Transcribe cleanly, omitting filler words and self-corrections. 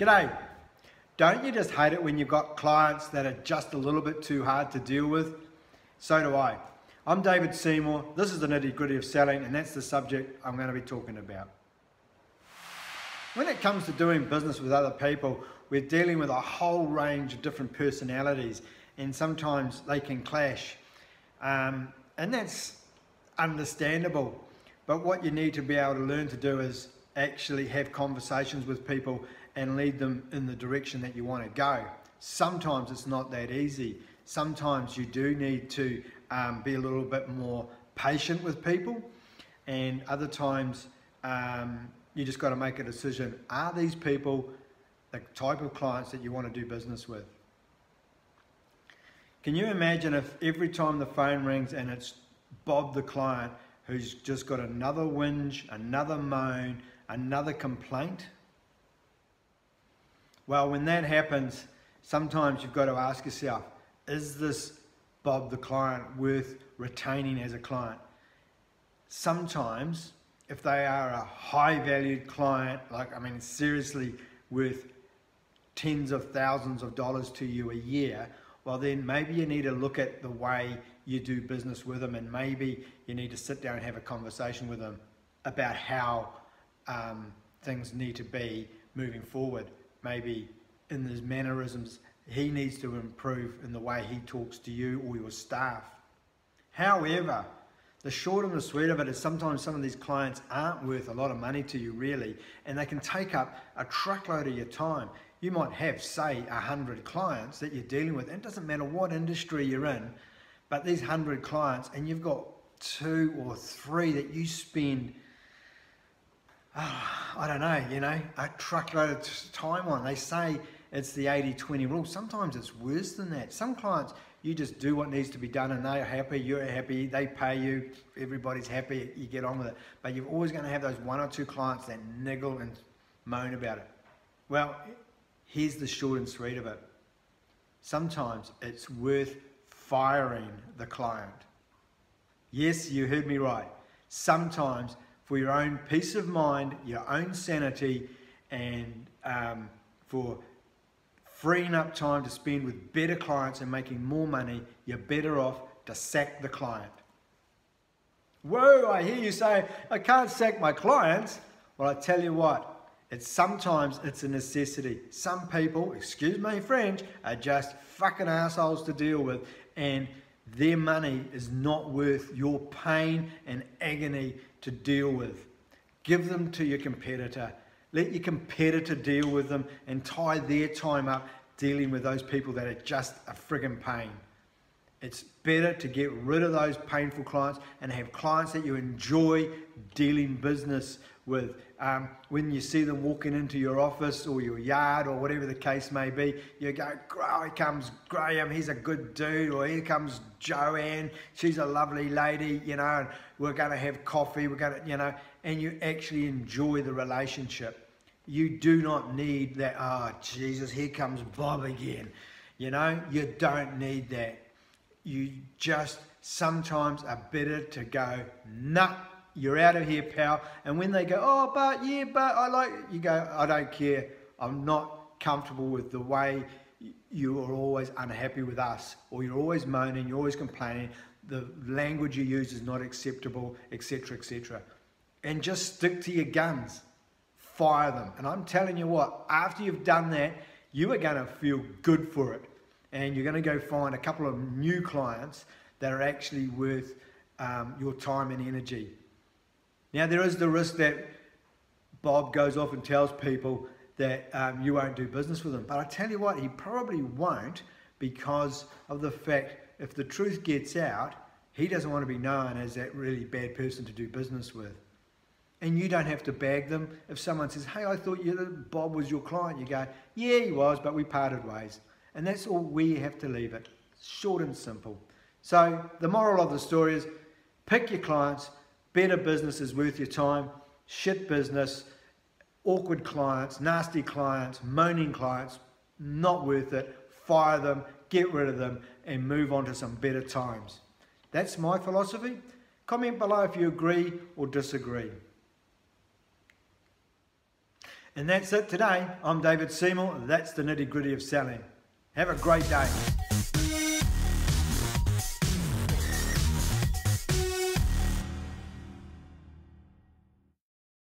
G'day. Don't you just hate it when you've got clients that are just a little bit too hard to deal with? So do I. I'm David Seymour. This is the nitty-gritty of selling, and that's the subject I'm going to be talking about. When it comes to doing business with other people, we're dealing with a whole range of different personalities, and sometimes they can clash. And that's understandable. But what you need to be able to learn to do is actually have conversations with people and lead them in the direction that you want to go. Sometimes it's not that easy. Sometimes you do need to be a little bit more patient with people, and other times you just got to make a decision. Are these people the type of clients that you want to do business with? Can you imagine if every time the phone rings and it's Bob the client who's just got another whinge, another moan, another complaint? Well, when that happens, sometimes you've got to ask yourself, is this Bob the client worth retaining as a client? Sometimes, if they are a high valued client, seriously worth tens of thousands of dollars to you a year, well then maybe you need to look at the way you do business with them, and maybe you need to sit down and have a conversation with them about how things need to be moving forward. Maybe in his mannerisms, he needs to improve in the way he talks to you or your staff. However, the short and the sweet of it is sometimes some of these clients aren't worth a lot of money to you really, and they can take up a truckload of your time. You might have, say, 100 clients that you're dealing with, and it doesn't matter what industry you're in, but these 100 clients, and you've got 2 or 3 that you spend a truckload of time on. They say it's the 80-20 rule. Sometimes it's worse than that. Some clients, you just do what needs to be done and they're happy, you're happy, they pay you, everybody's happy, you get on with it. But you're always going to have those 1 or 2 clients that niggle and moan about it. Well, here's the short and sweet of it. Sometimes it's worth firing the client. Yes, you heard me right. Sometimes, for your own peace of mind, your own sanity, and for freeing up time to spend with better clients and making more money, you're better off to sack the client. Whoa, I hear you say, I can't sack my clients. Well, I tell you what, sometimes it's a necessity. Some people, excuse my French, are just fucking assholes to deal with, and their money is not worth your pain and agony to deal with. Give them to your competitor. Let your competitor deal with them and tie their time up dealing with those people that are just a friggin' pain. It's better to get rid of those painful clients and have clients that you enjoy dealing business with. When you see them walking into your office or your yard or whatever the case may be, you go, oh, here comes Graham, he's a good dude, or here comes Joanne, she's a lovely lady, and we're going to have coffee, and you actually enjoy the relationship. You do not need that, oh, Jesus, here comes Bob again. You don't need that. You just sometimes are better to go, nah, you're out of here, pal. And when they go, oh, but I like it, you go, I don't care. I'm not comfortable with the way you are always unhappy with us, or you're always moaning, you're always complaining, the language you use is not acceptable, etc., etc. And just stick to your guns. Fire them. And I'm telling you what, after you've done that, you are going to feel good for it. And you're going to go find a couple of new clients that are actually worth your time and energy. Now, there is the risk that Bob goes off and tells people that you won't do business with him. But I tell you what, he probably won't, because of the fact, if the truth gets out, he doesn't want to be known as that really bad person to do business with. And you don't have to bag them. If someone says, hey, I thought Bob was your client, you go, yeah, he was, but we parted ways. And that's all we have to leave it. Short and simple. So the moral of the story is, pick your clients. Better business is worth your time. Shit business, awkward clients, nasty clients, moaning clients, not worth it. Fire them, get rid of them, and move on to some better times. That's my philosophy. Comment below if you agree or disagree. And that's it today. I'm David Seymour. That's the nitty gritty of selling. Have a great day.